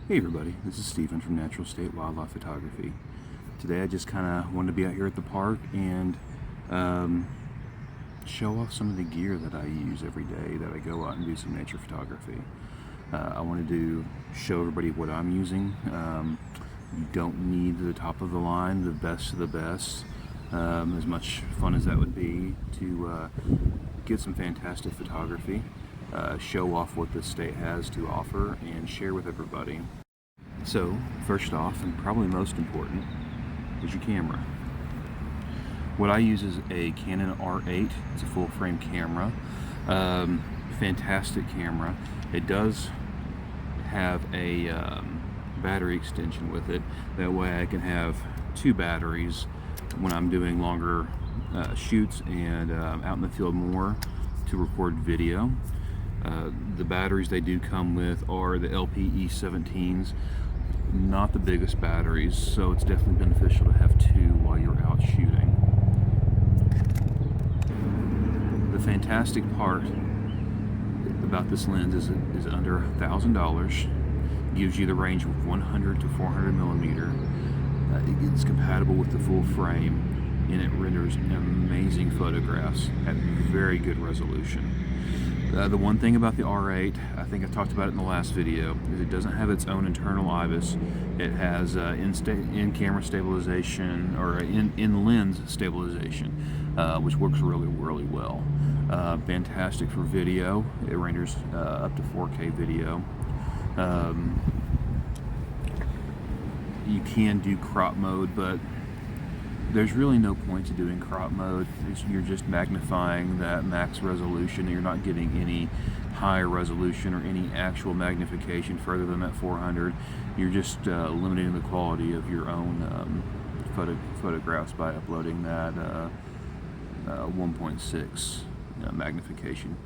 Hey everybody, this is Steven from Natural State Wildlife Photography. Today I just kind of wanted to be out here at the park and um, show off some of the gear that I use every day that I go out and do some nature photography. I wanted to show everybody what I'm using. You don't need the top of the line, the best of the best, as much fun as that would be to get some fantastic photography, show off what the state has to offer, and share with everybody. So, first off, and probably most important, is your camera. What I use is a Canon R8. It's a full frame camera. Fantastic camera. It does have a battery extension with it. That way I can have two batteries when I'm doing longer shoots and out in the field more to record video. The batteries they do come with are the LPE17s, not the biggest batteries, so it's definitely beneficial to have two while you're out shooting. The fantastic part about this lens is it is under $1,000, gives you the range of 100 to 400 millimeter. It's compatible with the full frame, and it renders amazing photographs at very good resolution. The one thing about the R8, I think I talked about it in the last video, is it doesn't have its own internal IBIS. It has in-camera stabilization, or in-lens stabilization, which works really, really well. Fantastic for video. It renders up to 4K video. You can do crop mode, but there's really no point to doing crop mode. You're just magnifying that max resolution. You're not getting any higher resolution or any actual magnification further than that 400. You're just limiting the quality of your own photographs by uploading that 1.6 magnification.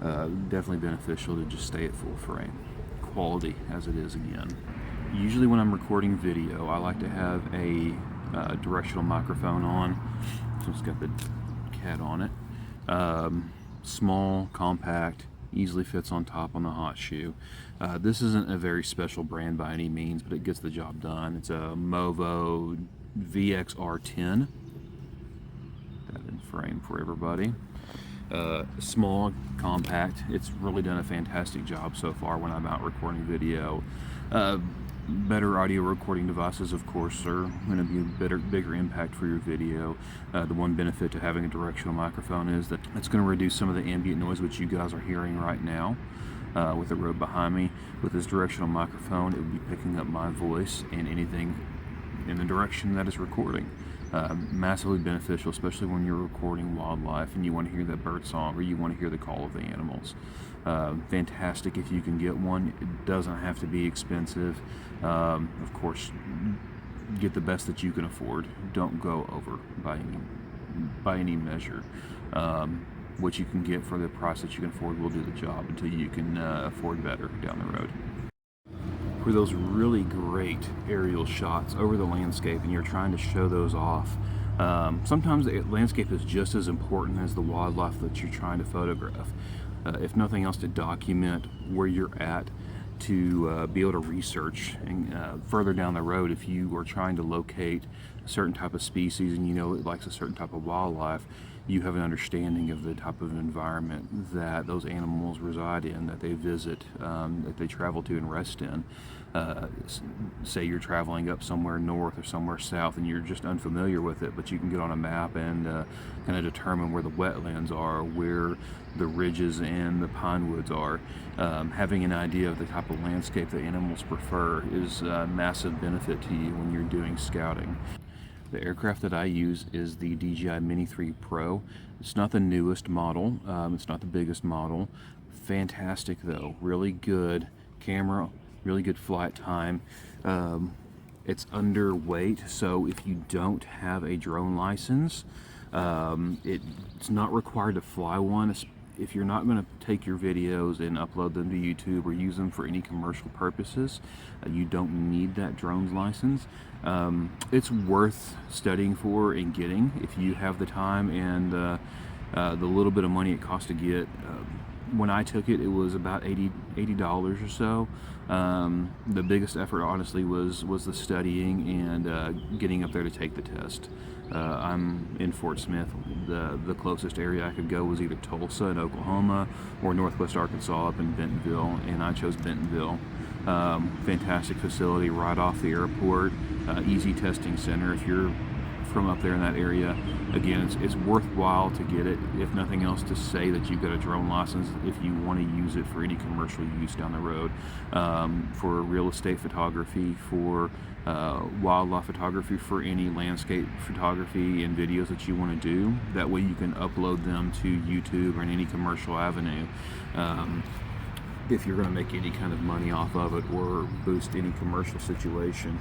Definitely beneficial to just stay at full frame quality as it is again. Usually when I'm recording video, I like to have a directional microphone on, so it's got the cat on it. Small, compact, easily fits on top on the hot shoe. This isn't a very special brand by any means, but it gets the job done. It's a Movo VXR10. Got it in frame for everybody. Small, compact. It's really done a fantastic job so far when I'm out recording video. Better audio recording devices, of course, are going to be a bigger impact for your video. The one benefit to having a directional microphone is that it's going to reduce some of the ambient noise which you guys are hearing right now with the road behind me. With this directional microphone, it will be picking up my voice and anything in the direction that it's recording. Massively beneficial, especially when you're recording wildlife and you want to hear that bird song or you want to hear the call of the animals. Fantastic if you can get one. It doesn't have to be expensive. Of course, get the best that you can afford. Don't go over by any measure. What you can get for the price that you can afford will do the job until you can afford better down the road. For those really great aerial shots over the landscape and you're trying to show those off, sometimes the landscape is just as important as the wildlife that you're trying to photograph. If nothing else, to document where you're at, to be able to research, and further down the road, if you are trying to locate a certain type of species and you know it likes a certain type of wildlife, you have an understanding of the type of environment that those animals reside in, that they visit, that they travel to and rest in. Say you're traveling up somewhere north or somewhere south and you're just unfamiliar with it, but you can get on a map and kind of determine where the wetlands are, where the ridges and the pine woods are. Having an idea of the type of landscape that animals prefer is a massive benefit to you when you're doing scouting. The aircraft that I use is the DJI Mini 3 Pro. It's not the newest model, it's not the biggest model. Fantastic though, really good camera, really good flight time. It's underweight, so if you don't have a drone license, it's not required to fly one. If you're not going to take your videos and upload them to YouTube or use them for any commercial purposes, you don't need that drone's license. It's worth studying for and getting if you have the time and the little bit of money it costs to get. when I took it, it was about $80 or so. The biggest effort, honestly, was the studying and getting up there to take the test. I'm in Fort Smith. The closest area I could go was either Tulsa in Oklahoma or Northwest Arkansas up in Bentonville, and I chose Bentonville. Fantastic facility right off the airport, easy testing center. If you're from up there in that area, again, it's worthwhile to get it, if nothing else, to say that you've got a drone license if you want to use it for any commercial use down the road, for real estate photography, for wildlife photography, for any landscape photography and videos that you want to do. That way you can upload them to YouTube or in any commercial avenue. If you're going to make any kind of money off of it or boost any commercial situation,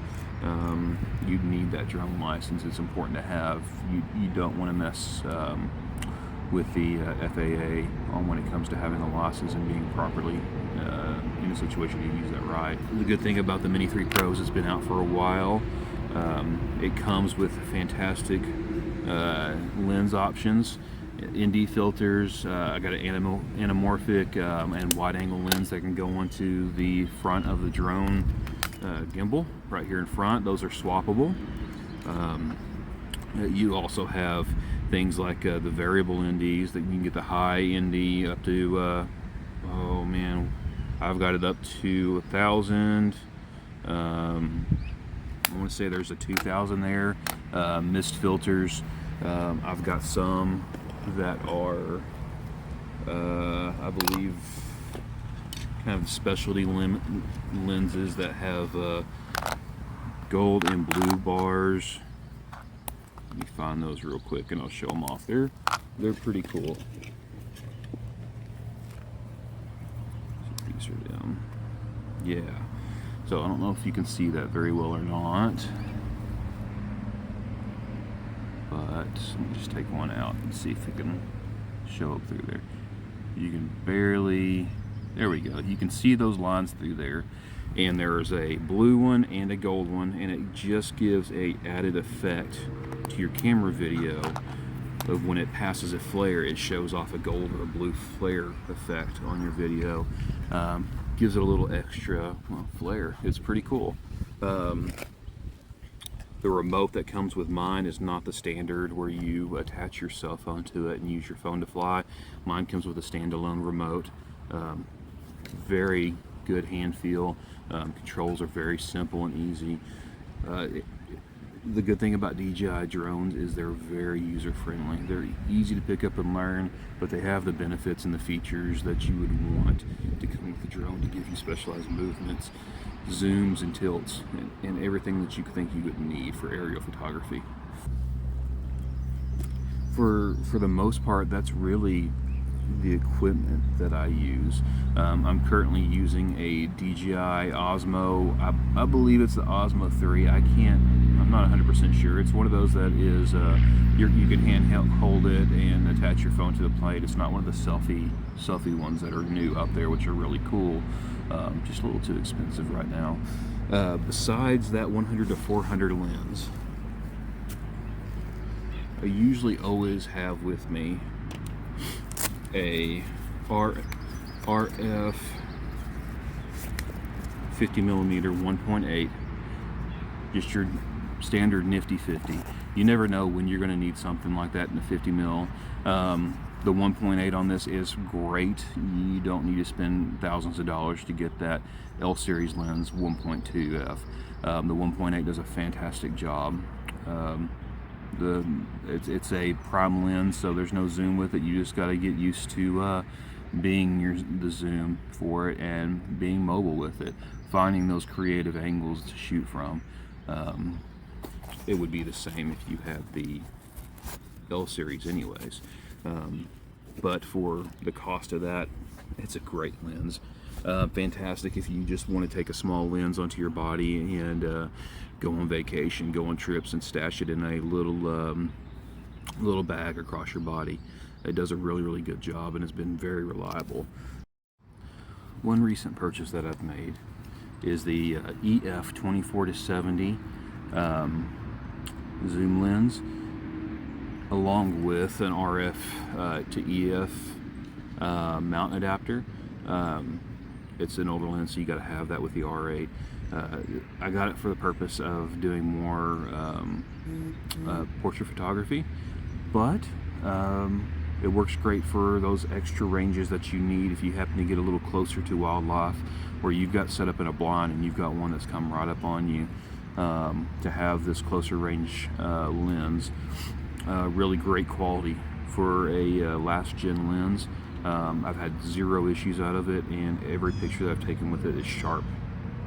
you'd need that drone license. It's important to have. You don't want to mess with the FAA on when it comes to having a license and being properly in a situation to use that right. The good thing about the Mini 3 Pros, it's been out for a while. It comes with fantastic lens options. ND filters. I got an anamorphic and wide-angle lens that can go onto the front of the drone gimbal right here in front. Those are swappable. You also have things like the variable NDs that you can get the high ND up to. Oh man, I've got it up to 1,000. I want to say there's a 2,000 there. Mist filters. I've got some that are, I believe, kind of specialty lenses that have gold and blue bars. Let me find those real quick and I'll show them off. They're pretty cool. These are them. Yeah. So I don't know if you can see that very well or not, but let me just take one out and see if it can show up through there. You can barely, there we go. You can see those lines through there, and there's a blue one and a gold one, and it just gives a added effect to your camera video of when it passes a flare, it shows off a gold or a blue flare effect on your video. Gives it a little extra, well, flare. It's pretty cool. The remote that comes with mine is not the standard where you attach your cell phone to it and use your phone to fly. Mine comes with a standalone remote. Very good hand feel. Controls are very simple and easy. The good thing about DJI drones is they're very user-friendly. They're easy to pick up and learn, but they have the benefits and the features that you would want to come with the drone to give you specialized movements, zooms and tilts, and everything that you think you would need for aerial photography. For the most part, that's really the equipment that I use. I'm currently using a DJI Osmo. I believe it's the Osmo 3. I'm not 100% sure. It's one of those that is you can hold it and attach your phone to the plate. It's not one of the selfie ones that are new up there, which are really cool. Just a little too expensive right now. Besides that 100 to 400 lens, I usually always have with me a RF 50mm 1.8, just your standard nifty 50. You never know when you're going to need something like that in the 50mm. The 1.8 on this is great. You don't need to spend thousands of dollars to get that L series lens 1.2f. The 1.8 does a fantastic job. It's a prime lens, so there's no zoom with it. You just got to get used to being the zoom for it and being mobile with it, finding those creative angles to shoot from. It would be the same if you had the L series anyways, but for the cost of that, it's a great lens. Fantastic if you just want to take a small lens onto your body and go on vacation, go on trips, and stash it in a little bag across your body. It does a really good job and has been very reliable. One recent purchase that I've made is the EF 24-70 zoom lens, along with an RF to EF mount adapter. It's an older lens, so you got to have that with the R8. I got it for the purpose of doing more portrait photography, but it works great for those extra ranges that you need if you happen to get a little closer to wildlife, where you've got set up in a blind and you've got one that's come right up on you. To have this closer range lens, really great quality for a last gen lens. I've had zero issues out of it, and every picture that I've taken with it is sharp.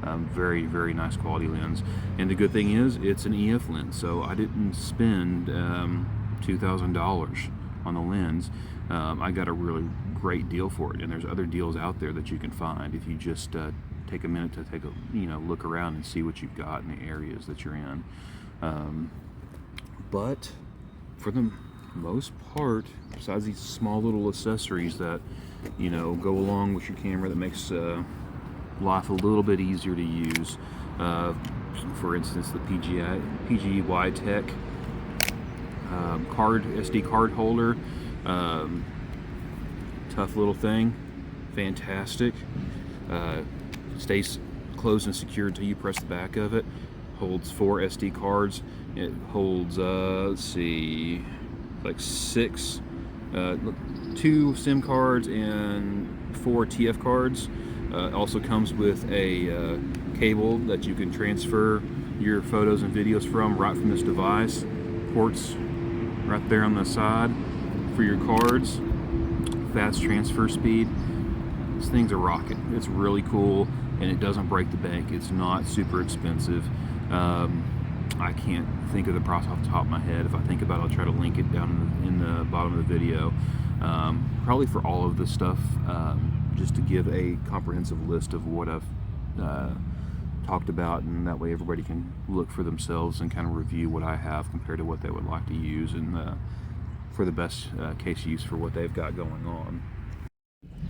Very, very nice quality lens. And the good thing is, it's an EF lens, so I didn't spend $2,000 on the lens. I got a really great deal for it, and there's other deals out there that you can find if you just take a minute to take a look around and see what you've got in the areas that you're in. But for the most part, besides these small little accessories that go along with your camera that makes life a little bit easier to use, for instance the PG Tech SD card holder, tough little thing, fantastic. Stays closed and secured until you press the back of it. Holds 4 SD cards. It holds let's see, like 2 SIM cards and 4 TF cards. Also comes with a cable that you can transfer your photos and videos right from this device. Ports right there on the side for your cards. Fast transfer speed. These things are rocket. It's really cool, and it doesn't break the bank. It's not super expensive. I can't think of the price off the top of my head. If I think about it, I'll try to link it down in the bottom of the video. Probably for all of this stuff, just to give a comprehensive list of what I've talked about, and that way everybody can look for themselves and kind of review what I have compared to what they would like to use, and for the best case use for what they've got going on.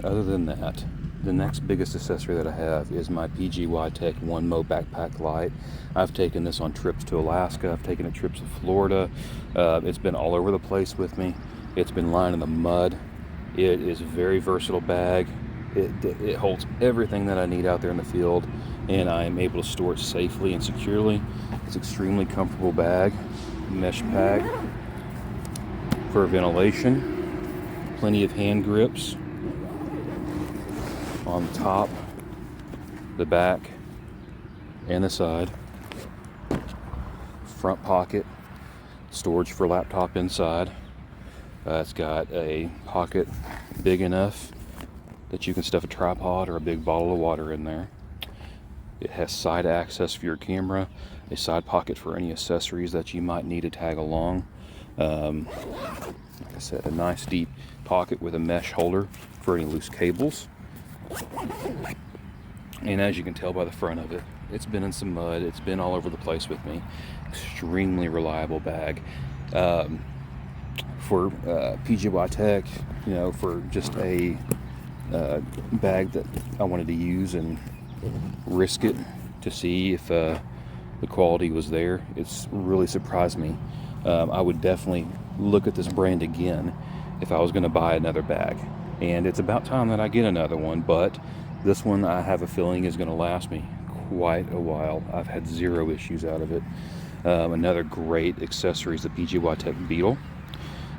Other than that, the next biggest accessory that I have is my PG Tech OneMo Backpack Light. I've taken this on trips to Alaska. I've taken it trips to Florida. It's been all over the place with me. It's been lying in the mud. It is a very versatile bag. It holds everything that I need out there in the field, and I am able to store it safely and securely. It's an extremely comfortable bag, mesh pack for ventilation, plenty of hand grips on the top, the back, and the side. Front pocket, storage for laptop inside. It's got a pocket big enough that you can stuff a tripod or a big bottle of water in there. It has side access for your camera, a side pocket for any accessories that you might need to tag along. Like I said, a nice deep pocket with a mesh holder for any loose cables. And as you can tell by the front of it, it's been in some mud. It's been all over the place with me. Extremely reliable bag. For PG Tech, for just a bag that I wanted to use and risk it to see if the quality was there, it's really surprised me. I would definitely look at this brand again if I was going to buy another bag. And it's about time that I get another one, but this one I have a feeling is going to last me quite a while. I've had zero issues out of it. Another great accessory is the PG Tech Beetle,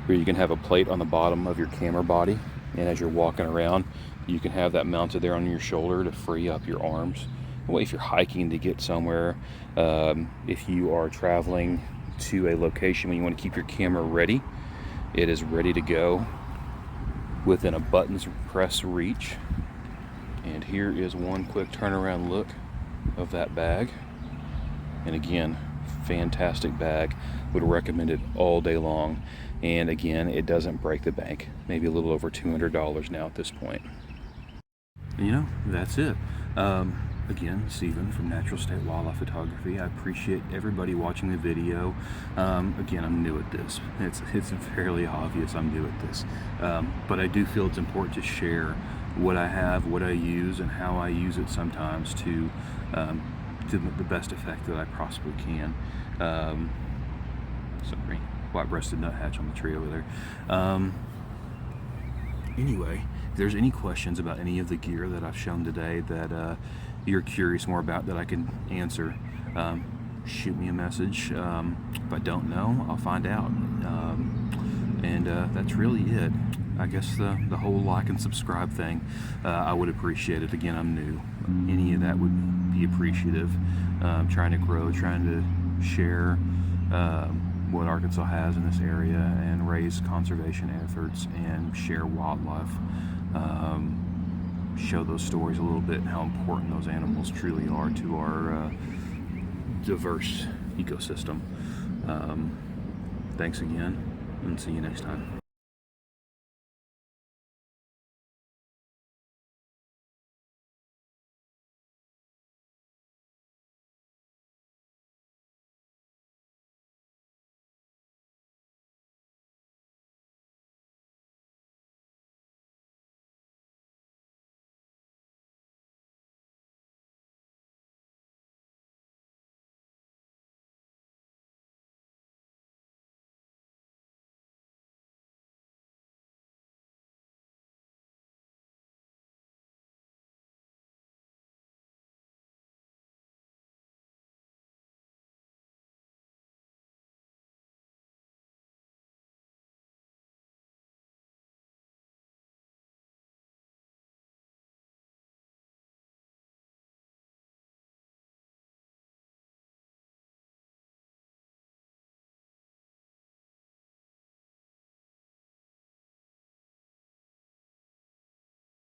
where you can have a plate on the bottom of your camera body, and as you're walking around, you can have that mounted there on your shoulder to free up your arms. Well, if you're hiking to get somewhere, if you are traveling to a location when you want to keep your camera ready, it is ready to go within a button's press reach. And here is one quick turnaround look of that bag. And again, fantastic bag. Would recommend it all day long. And again, it doesn't break the bank. Maybe a little over $200 now at this point. That's it. Again, Steven from Natural State Wildlife Photography. I appreciate everybody watching the video. Again, I'm new at this. It's fairly obvious I'm new at this. But I do feel it's important to share what I have, what I use, and how I use it sometimes to the best effect that I possibly can. Sorry, white-breasted nuthatch on the tree over there. Anyway, if there's any questions about any of the gear that I've shown today that you're curious more about that I can answer, shoot me a message. If I don't know, I'll find out. And that's really it. I guess the whole like and subscribe thing, I would appreciate it. Again, I'm new. Any of that would be appreciative. Trying to grow, trying to share what Arkansas has in this area and raise conservation efforts and share wildlife. Show those stories a little bit and how important those animals truly are to our diverse ecosystem. Thanks again, and see you next time.